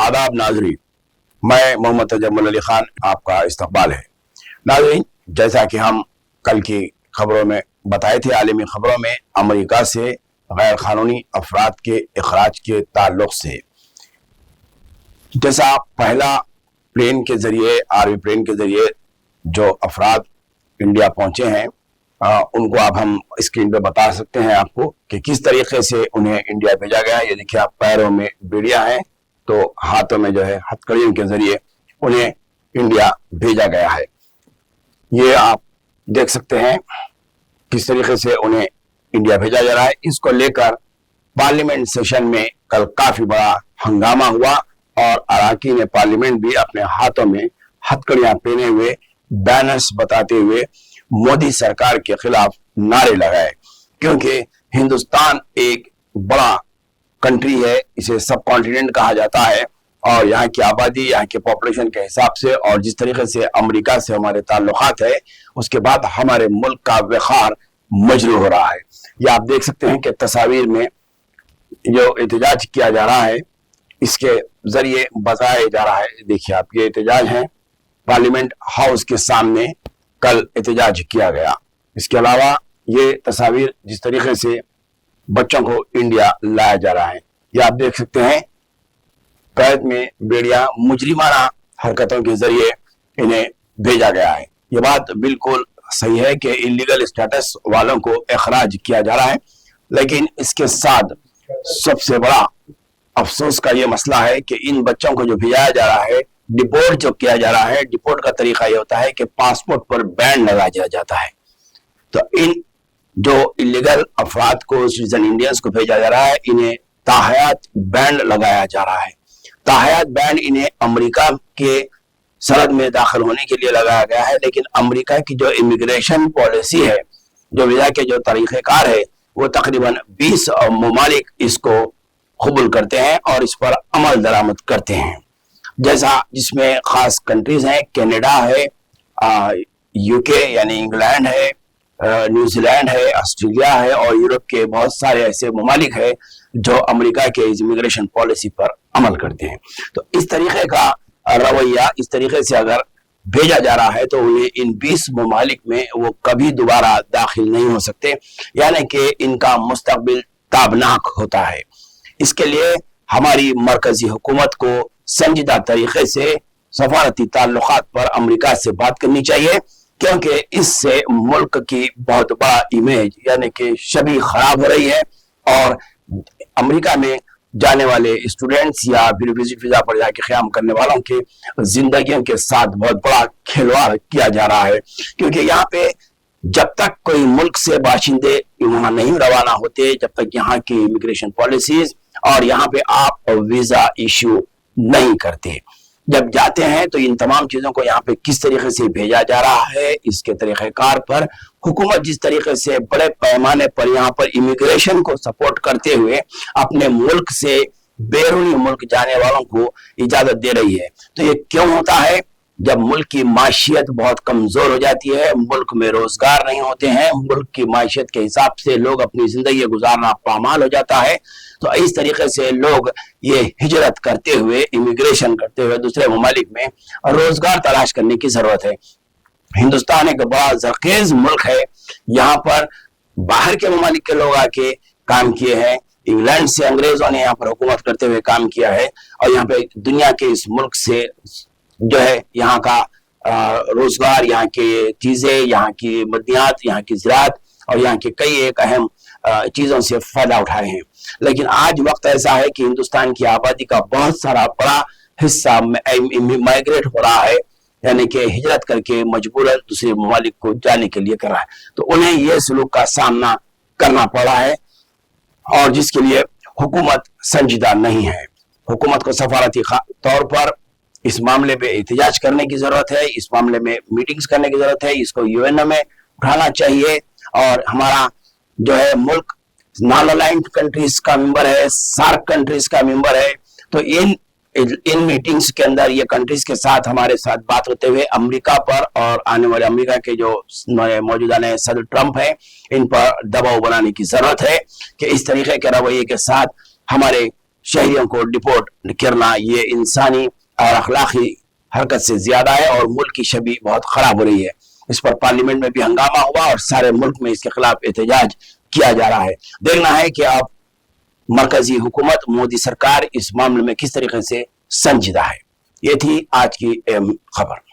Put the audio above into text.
आदाब नाजरीन, मैं मोहम्मद तजम्मुल अली खान आपका इस्तकबाल है। नाजरीन, जैसा कि हम कल की खबरों में बताए थे, आलमी खबरों में अमेरिका से गैर कानूनी अफराद के इखराज के ताल्लुक से, जैसा पहला प्लेन के जरिए, आर्मी प्लेन के जरिए जो अफराद इंडिया पहुंचे हैं, उनको अब हम स्क्रीन पे बता सकते हैं आपको कि किस तरीके से उन्हें इंडिया भेजा गया है। ये देखिए, आप पैरों में बेड़ियां हैं तो हाथों में जो है हथकड़ियों के जरिए उन्हें इंडिया भेजा गया है। ये आप देख सकते हैं किस तरीके से उन्हें इंडिया भेजा जा रहा है। इसको लेकर पार्लियामेंट सेशन में कल काफी बड़ा हंगामा हुआ और अरकान पार्लियामेंट भी अपने हाथों में हथकड़ियां पहने हुए, बैनर्स बताते हुए मोदी सरकार के खिलाफ नारे लगाए, क्योंकि हिंदुस्तान एक बड़ा कंट्री है, इसे सब कॉन्टिनेंट कहा जाता है, और यहाँ की आबादी, यहाँ के पॉपुलेशन के हिसाब से और जिस तरीके से अमेरिका से हमारे ताल्लुकात है, उसके बाद हमारे मुल्क का वक़ार मजरूह हो रहा है। ये आप देख सकते हैं कि तस्वीर में जो एहतजाज किया जा रहा है, इसके जरिए बताया जा रहा है। देखिए आप, ये एहतजाज है, पार्लियामेंट हाउस के सामने कल एहतजाज किया गया। इसके अलावा ये तस्वीर जिस तरीके से बच्चों को इंडिया लाया जा रहा है, ये आप देख सकते हैं, कैद में बेड़िया, मुजरिमाना हरकतों के जरिए इन्हें भेजा गया है। ये बात बिल्कुल सही है कि इलीगल स्टेटस वालों को इखराज किया जा रहा है, लेकिन इसके साथ सबसे बड़ा अफसोस का ये मसला है कि इन बच्चों को जो भेजा जा रहा है, डिपोर्ट जो किया जा रहा है, डिपोर्ट का तरीका ये होता है कि पासपोर्ट पर बैन लगा दिया जाता है। तो इन जो इलीगल अफराद को, सिटीजन इंडियंस को भेजा जा रहा है, इन्हें ताहयात बैन लगाया जा रहा है। ताहयात बैन इन्हें अमेरिका के सरहद में दाखिल होने के लिए लगाया गया है, लेकिन अमेरिका की जो इमिग्रेशन पॉलिसी है, जो वीजा के जो तरीक़ेकार है, वो तकरीबन 20 ममालिक इसको कबूल करते हैं और इस पर अमल दरामद करते हैं। जैसा जिसमें खास कंट्रीज हैं, कनाडा है, यूके यानी इंग्लैंड है, न्यूजीलैंड है, ऑस्ट्रेलिया है, और यूरोप के बहुत सारे ऐसे ममालिक है जो अमेरिका के इमिग्रेशन पॉलिसी पर अमल करते हैं। तो इस तरीके का रवैया, इस तरीके से अगर भेजा जा रहा है तो उन्हें इन 20 ममालिक में वो कभी दोबारा दाखिल नहीं हो सकते, यानी कि इनका मुस्तकबिल ताबनाक होता है। इसके लिए हमारी मरकजी हुकूमत को संजीदा तरीके से सफारती ताल्लुकात पर अमेरिका से बात करनी चाहिए, क्योंकि इससे मुल्क की बहुत बड़ा इमेज यानी कि छवि खराब हो रही है, और अमेरिका में जाने वाले स्टूडेंट्स या फिर विजिट वीजा पर जाके क़याम करने वालों के जिंदगियों के साथ बहुत बड़ा खिलवाड़ किया जा रहा है। क्योंकि यहाँ पे जब तक कोई मुल्क से बाशिंदे वहां नहीं रवाना होते, जब तक यहाँ की इमिग्रेशन पॉलिसीज और यहाँ पे आप वीजा इशू नहीं करते, जब जाते हैं तो इन तमाम चीजों को यहाँ पे किस तरीके से भेजा जा रहा है, इसके तरीक़ेकार पर हुकूमत जिस तरीके से बड़े पैमाने पर यहाँ पर इमिग्रेशन को सपोर्ट करते हुए अपने मुल्क से बैरूनी मुल्क जाने वालों को इजाजत दे रही है, तो ये क्यों होता है? जब मुल्क की माशियत बहुत कमजोर हो जाती है, मुल्क में रोजगार नहीं होते हैं, मुल्क की माशियत के हिसाब से लोग अपनी जिंदगी गुजारना पामाल हो जाता है, तो इस तरीके से लोग ये हिजरत करते हुए, इमिग्रेशन करते हुए दूसरे ममालिक में रोजगार तलाश करने की जरूरत है। हिंदुस्तान एक बड़ा जरखेज मुल्क है, यहाँ पर बाहर के ममालिक के लोग आके काम किए हैं, इंग्लैंड से अंग्रेजों ने यहाँ पर हुकूमत करते हुए काम किया है, और यहाँ पे दुनिया के इस मुल्क से जो है यहाँ का रोजगार, यहाँ की चीजें, यहाँ की मदनियात, यहाँ की ज़राअत और यहाँ के कई एक अहम चीजों से फायदा उठाए हैं। लेकिन आज वक्त ऐसा है कि हिंदुस्तान की आबादी का बहुत सारा बड़ा हिस्सा माइग्रेट हो रहा है, यानी कि हिजरत करके मजबूरन दूसरे ममालिक को जाने के लिए कर रहा है, तो उन्हें यह सलूक का सामना करना पड़ा है, और जिसके लिए हुकूमत संजीदा नहीं है। हुकूमत को सफारती तौर पर इस मामले पे एहतजाज करने की जरूरत है, इस मामले में मीटिंग्स करने की जरूरत है, इसको यूएन में उठाना चाहिए, और हमारा जो है मुल्क नॉन अलाइंड कंट्रीज का मेंबर है, सार्क कंट्रीज का मेंबर है, तो इन मीटिंग्स के अंदर ये कंट्रीज के साथ हमारे साथ बात होते हुए अमेरिका पर और आने वाले अमेरिका के जो मौजूदा नए सदर ट्रंप है, इन पर दबाव बनाने की जरूरत है कि इस तरीके के रवैये के साथ हमारे شہریوں کو ڈپورٹ کرنا یہ انسانی اور اخلاقی حرکت سے زیادہ ہے اور ملک کی شبیہ بہت خراب ہو رہی ہے. اس پر پارلیمنٹ میں بھی ہنگامہ ہوا اور سارے ملک میں اس کے خلاف احتجاج کیا جا رہا ہے. دیکھنا ہے کہ آپ مرکزی حکومت مودی سرکار اس معاملے میں کس طریقے سے سنجیدہ ہے. یہ تھی آج کی اہم خبر.